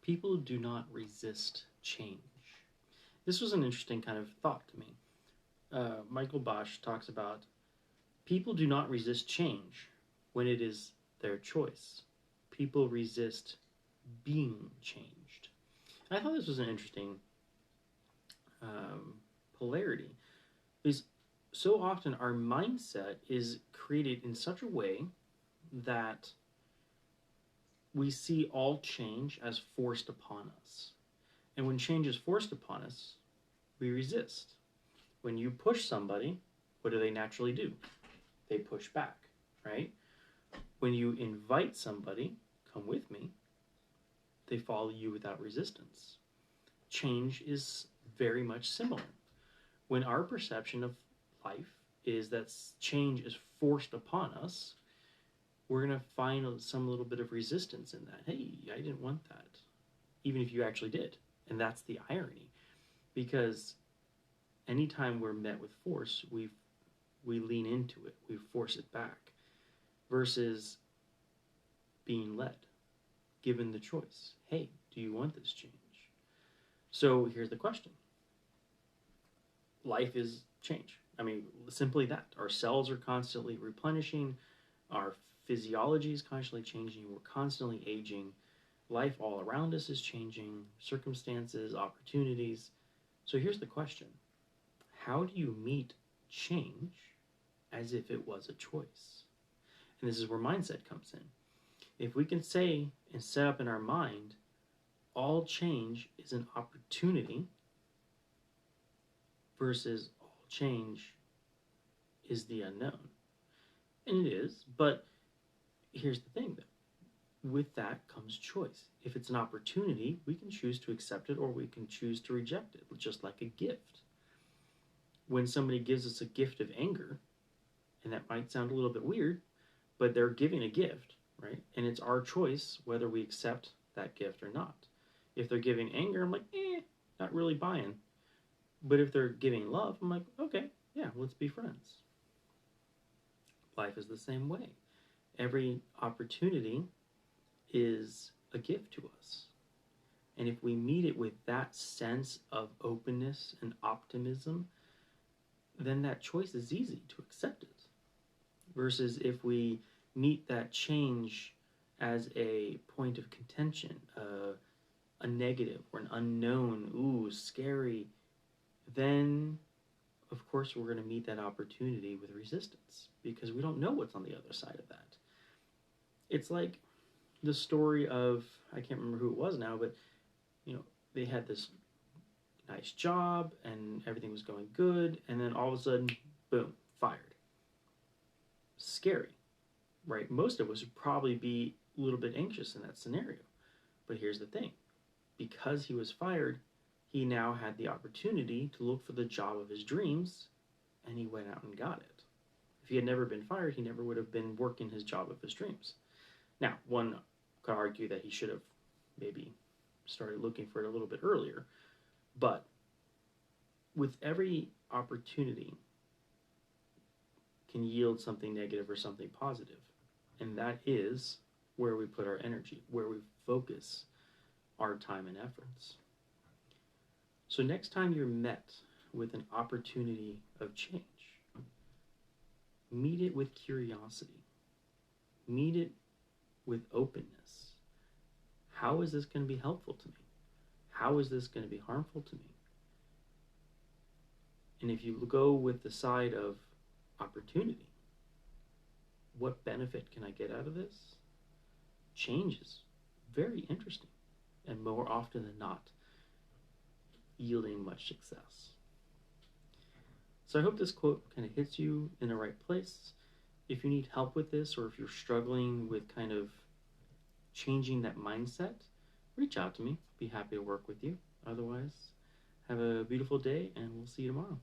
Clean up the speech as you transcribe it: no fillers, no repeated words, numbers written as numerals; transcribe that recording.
People do not resist change. This was an interesting kind of thought to me. Michael Bosch talks about people do not resist change when it is their choice. People resist being changed. And I thought this was an interesting polarity because so often our mindset is created in such a way that we see all change as forced upon us. And when change is forced upon us, we resist. When you push somebody, what do they naturally do? They push back, right? When you invite somebody, come with me, they follow you without resistance. Change is very much similar. When our perception of life is that change is forced upon us, we're going to find some little bit of resistance in that. Hey, I didn't want that, even if you actually did. And that's the irony, because anytime we're met with force, we lean into it, we force it back, versus being led, given the choice. Hey, do you want this change? So here's the question. Life is change. I mean, simply that. Our cells are constantly replenishing, our physiology is constantly changing, we're constantly aging, life all around us is changing, circumstances, opportunities. So here's the question. How do you meet change as if it was a choice? And this is where mindset comes in. If we can say and set up in our mind, all change is an opportunity versus all change is the unknown. And it is, but here's the thing though. With that comes choice. If it's an opportunity, we can choose to accept it or we can choose to reject it, just like a gift. When somebody gives us a gift of anger, and that might sound a little bit weird, but they're giving a gift, right? And it's our choice whether we accept that gift or not. If they're giving anger, I'm like, not really buying. But if they're giving love, I'm like, okay, yeah, let's be friends. Life is the same way. Every opportunity is a gift to us. And if we meet it with that sense of openness and optimism, then that choice is easy to accept it. Versus if we meet that change as a point of contention, a negative or an unknown, scary, then of course we're going to meet that opportunity with resistance because we don't know what's on the other side of that. It's like the story of, I can't remember who it was now, but they had this nice job and everything was going good, and then all of a sudden, boom, fired. Scary, right? Most of us would probably be a little bit anxious in that scenario. But here's the thing. Because he was fired, he now had the opportunity to look for the job of his dreams, and he went out and got it. If he had never been fired, he never would have been working his job of his dreams. Now, one could argue that he should have maybe started looking for it a little bit earlier, but with every opportunity can yield something negative or something positive, and that is where we put our energy, where we focus our time and efforts. So next time you're met with an opportunity of change, meet it with curiosity. Meet it with openness. How is this going to be helpful to me? How is this going to be harmful to me? And if you go with the side of opportunity, what benefit can I get out of this? Change is very interesting, and more often than not, yielding much success. So I hope this quote kind of hits you in the right place. If you need help with this, or if you're struggling with kind of changing that mindset, reach out to me. Be happy to work with you. Otherwise, have a beautiful day, and we'll see you tomorrow.